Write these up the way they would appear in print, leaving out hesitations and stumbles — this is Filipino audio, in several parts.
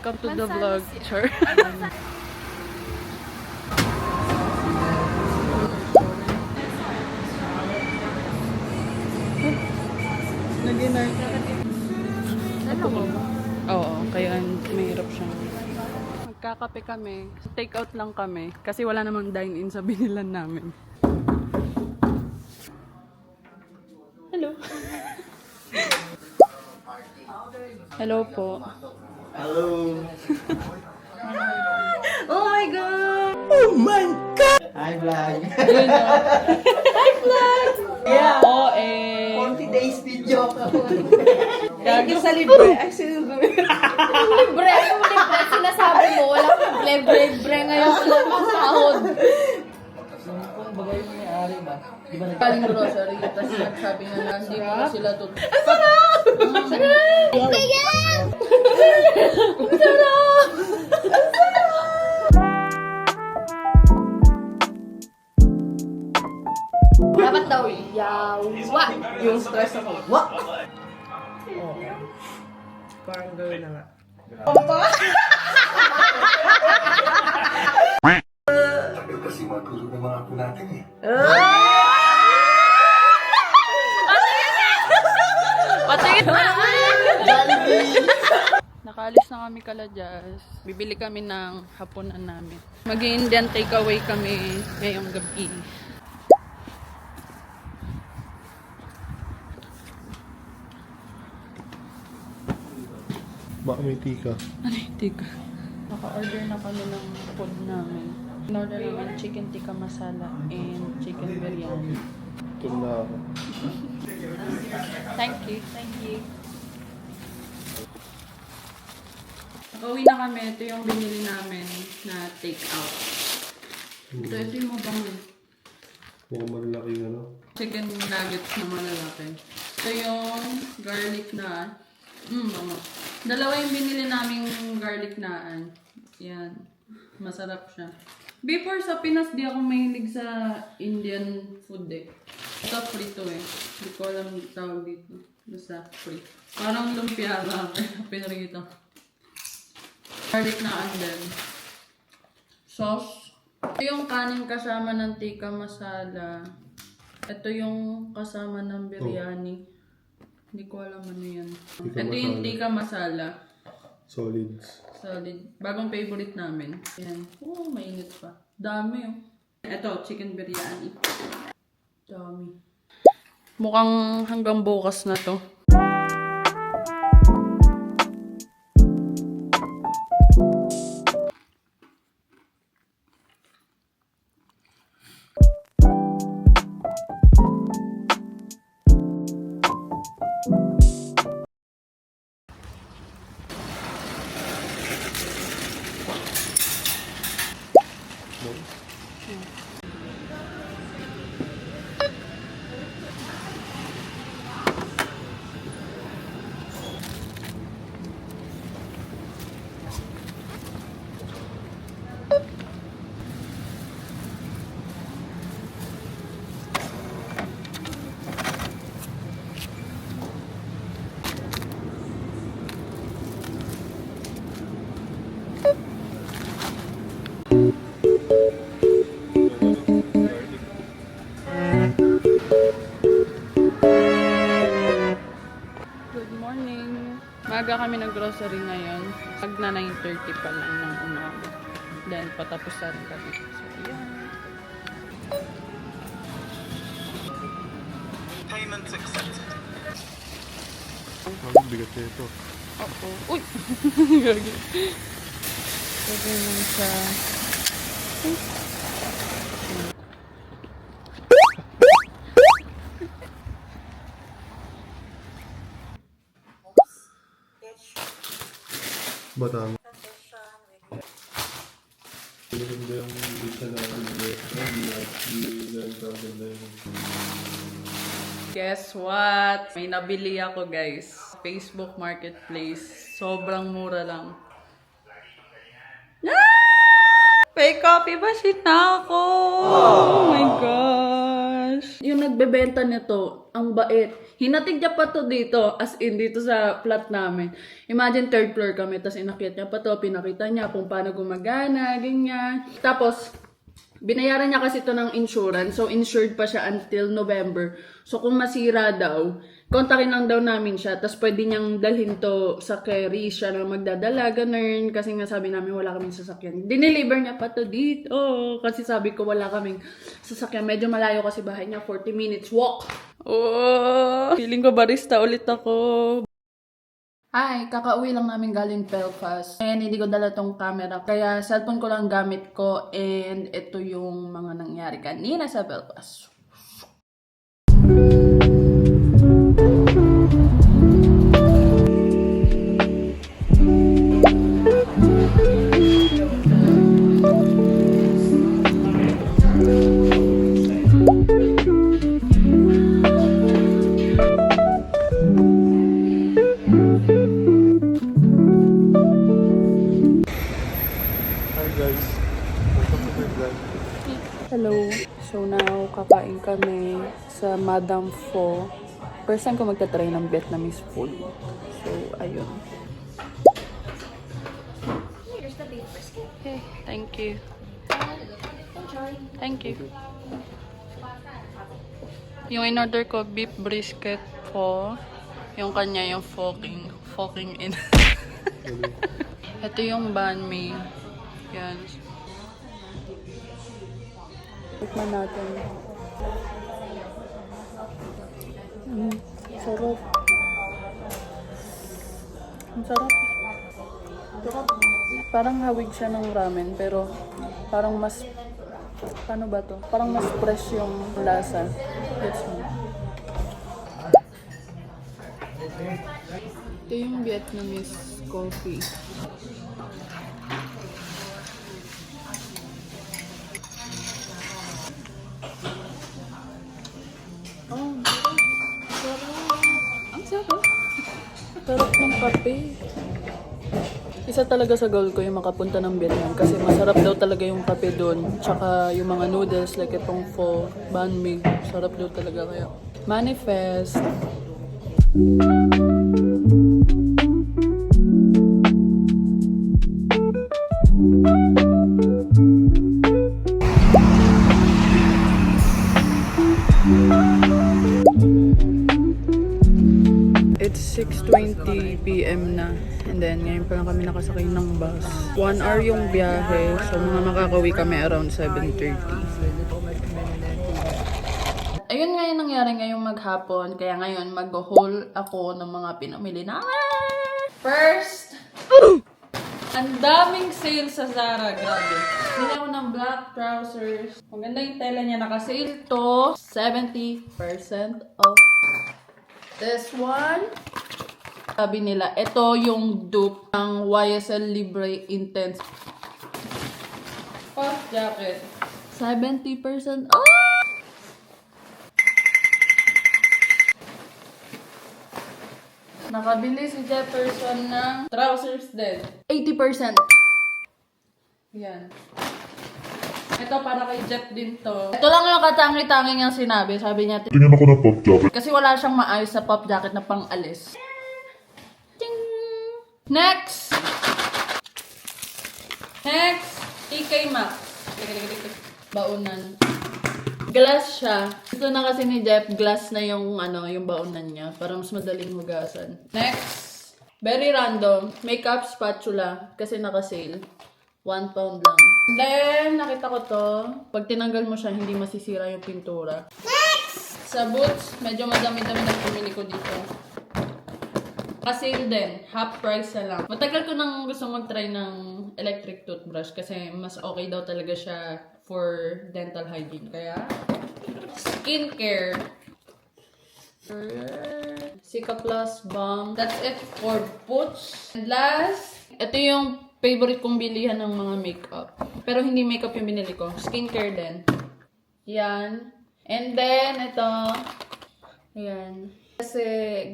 welcome to the vlog. Sure. Nag-dinner. Ito ba? Oo, kaya mahirap siya. Magkakape kami. Take out lang kami. Kasi wala namang dine-in sa binilan namin. Hello. Hello po. Hello. Oh my God! Oh my God! Hi, vlog. Hi, vlog! Yeah. Oo, 40 days video. Thank you sa libre. Ay, libre. Libre, yung libre, sinasabi mo, walang libre ngayon, walang masahod. Kung bagay yung may-ari ba? Di ba Kaling grocery, tapos nagsabi nga na hindi mo na sila tut... Dapat daw, yawa. Yung stress ako. What? Oh. Parang gawin na nga. Tagal kasi matulog ng mga apo natin eh. Patingin na! Nakaalis na kami Kaladyas. Bibili kami ng hapunan namin. Mag-Indian takeaway kami ngayong gabi. Baka may tika. Ano yung tika? Naka-order na kami ng food namin. In-order namin chicken tikka masala and chicken biryani. Ito na ako. Thank you. Thank you. Nakauwi na kami. Ito yung binili namin na take out. Ito yung mabango. Mukhang malalaking ano. Chicken nuggets na malalaki. Ito yung garlic naan. Bango. Dalawa yung binili naming garlic naan. Yan. Masarap siya. Before sa Pinas, di ako mahilig sa Indian food eh. Ito free to eh. Hindi ko alam yung tawag dito. Basta free. Parang lumpia lang. Pinarito. Garlic naan din. Sauce. Ito yung kanin kasama ng tikka masala. Ito yung kasama ng biryani. Hindi ko alam ano yan. Tikka Ito yung masala. tikka masala. Solids. Solid. Bagong favorite namin. Yan. Oh, mainit pa. Dami oh. Ito, chicken biryani. Dami. Mukhang hanggang bukas na to. Good morning. Maaga kami nag-grocery ngayon. Pag na 9:30 pa lang ng umaga. Then patapos na rin kami. So, ayan. Payment accepted. Ang bigat na ito. Oo. Uy! Gagi. Pwede naman sa... Batang. Maganda yung bisa natin. Guess what? May nabili ako guys. Facebook Marketplace. Sobrang mura lang. Ah! May coffee ba si Nako? Oh my gosh. gosh. Yung nagbebenta nito, ang bait. Hinatid niya pa to dito, as in dito sa flat namin. Imagine third floor kami, tapos inakyat niya pa to, pinakita niya kung paano gumagana, ganyan. Tapos, binayaran niya kasi ito ng insurance, so insured pa siya until November. So kung masira daw, kontakin lang daw namin siya, tapos pwede niyang dalhin to sa carry, siya na magdadala, ganun. Kasi nga sabi namin wala kaming sasakyan. Dineliver niya pa to dito, kasi sabi ko wala kaming sasakyan. Medyo malayo kasi bahay niya, 40 minutes walk. Oh, feeling ko barista ulit ako. Hi, kakauwi lang namin galing Belfast. And hindi ko dala tong camera. Kaya cellphone ko lang gamit ko. And ito yung mga nangyari kanina sa Belfast. Hello. So now, kakain kami sa Madame Pho. First time ko magta-try ng Vietnamese food. So, ayun. Here's the beef brisket. Okay, thank you. Enjoy. Thank you. Yung in-order ko, beef brisket pho. Yung kanya, yung fucking in. Ito yung banh mi. Yan. Tikman natin. Sarap. Ang sarap. Parang hawig siya ng ramen, pero parang mas, paano ba to? Parang mas fresh yung lasa. Gets mo? Ito yung Vietnamese coffee. Oh, sarap. Ang sarap. Sarap ng kape. Isa talaga sa goal ko yung makapunta ng Vietnam kasi masarap daw talaga yung kape doon. Tsaka yung mga noodles like itong pho, banh mi. Sarap daw talaga kaya. Manifest. It's 6:20 PM na. And then, ngayon pa lang kami nakasakay ng bus. 1 hour yung biyahe. So, mga makakauwi kami around 7:30. Ayun nga yung nangyari ngayong maghapon. Kaya ngayon, mag-haul ako ng mga pinamili namin. First, ang daming sale sa Zara. Grabe. Bili ako ng black trousers. Maganda yung tela niya. Naka-sale to. 70% off. This one, sabi nila, ito yung dupe ng YSL Libre Intense puff jacket. 70% off! Nakabili si Jefferson ng trousers din. 80%. Yan. Ito para kay Jeff din to. Ito lang yung katangi-tangi niyang sinabi. Sabi niya, Tingnan ako ng pop jacket. kasi wala siyang maayos sa pop jacket na pang-alis. Ting! Next! Next! TK Maxx. Baunan. Glass siya. Gusto na kasi ni Jeff, glass na yung, yung baunan niya. Para mas madaling hugasan. Next! Very random. Makeup spatula. Kasi naka-sale. £1 lang. Then, nakita ko to. Pag tinanggal mo siya, hindi masisira yung pintura. Next! Sa Boots, medyo madami-dami na pumili ko dito. Kasi din, half price na lang. Matagal ko nang gusto mag-try ng electric toothbrush kasi mas okay daw talaga siya for dental hygiene. Kaya, skincare. Sika Plus Balm. That's it for Boots. And last, ito yung favorite kong bilihan ng mga makeup. Pero hindi makeup yung binili ko. Skincare din. Yan. And then, ito. Ayan. Kasi,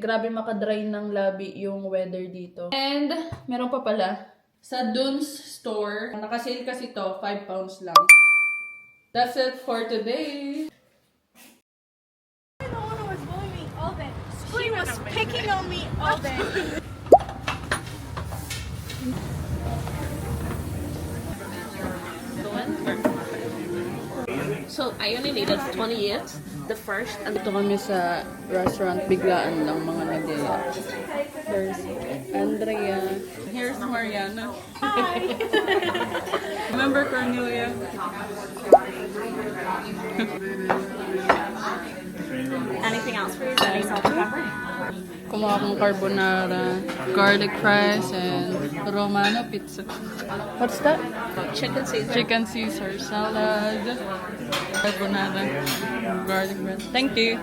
grabe makadry ng labi yung weather dito. And, meron pa pala. Sa Dunes store, nakasale kasi to, £5 lang. That's it for today. He was picking on me all day. So, I only needed 28. The first and Ito kami sa restaurant, biglaan lang mga nag-iya. There's Andrea. Here's Mariana. Remember Cornelia? Anything else for you? Any salt and pepper? Kumuha akong carbonara, garlic fries, and Romano pizza. What's that? chicken Caesar. Chicken Caesar salad, carbonara, garlic bread. Thank you.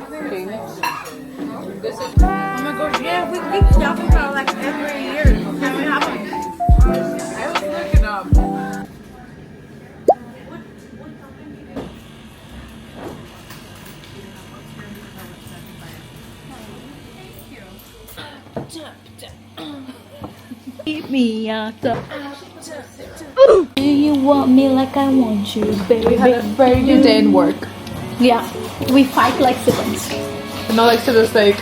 Okay, next. Oh my gosh, yeah, we keep stopping for like every year. Can we have them? I was looking up. Keep me out of. Do you want me like I want you, baby? Very good day in work. Yeah, we fight like siblings. Not like siblings, like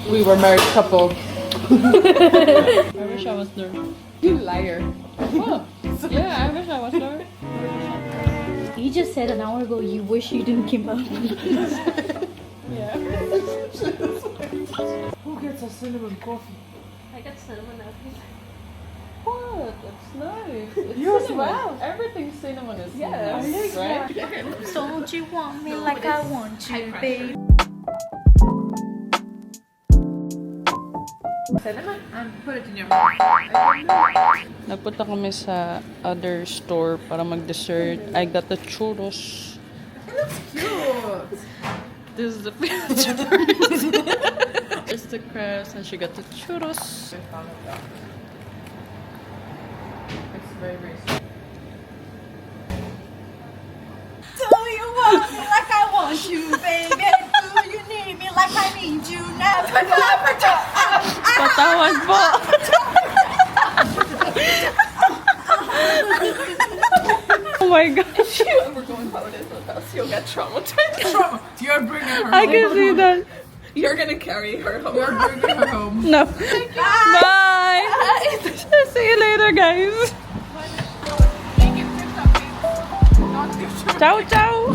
we were married couple. I wish I was there. You liar. Oh, yeah, I wish I was there. You just said an hour ago you wish you didn't come up. Yeah. Who gets a cinnamon coffee? I got cinnamon apples. What? That's nice. It's cinnamon. Everything cinnamon is nice, right? Don't you want me like I want you, baby? Cinnamon? Put it in your mouth. Nagpunta kami sa other store para mag-dessert. I got the churros. Cute. This is the picture. It's the crust and she got the churros. It's very, very sweet. Do you want me like I want you, baby? Do you need me like I need you now? Patawad po! Oh my gosh. We're going holidays with us. You'll get traumatized. You're bringing her home. I can see that. You're gonna carry her home. You're bringing her home. No. Bye! See you later, guys. Ciao, ciao!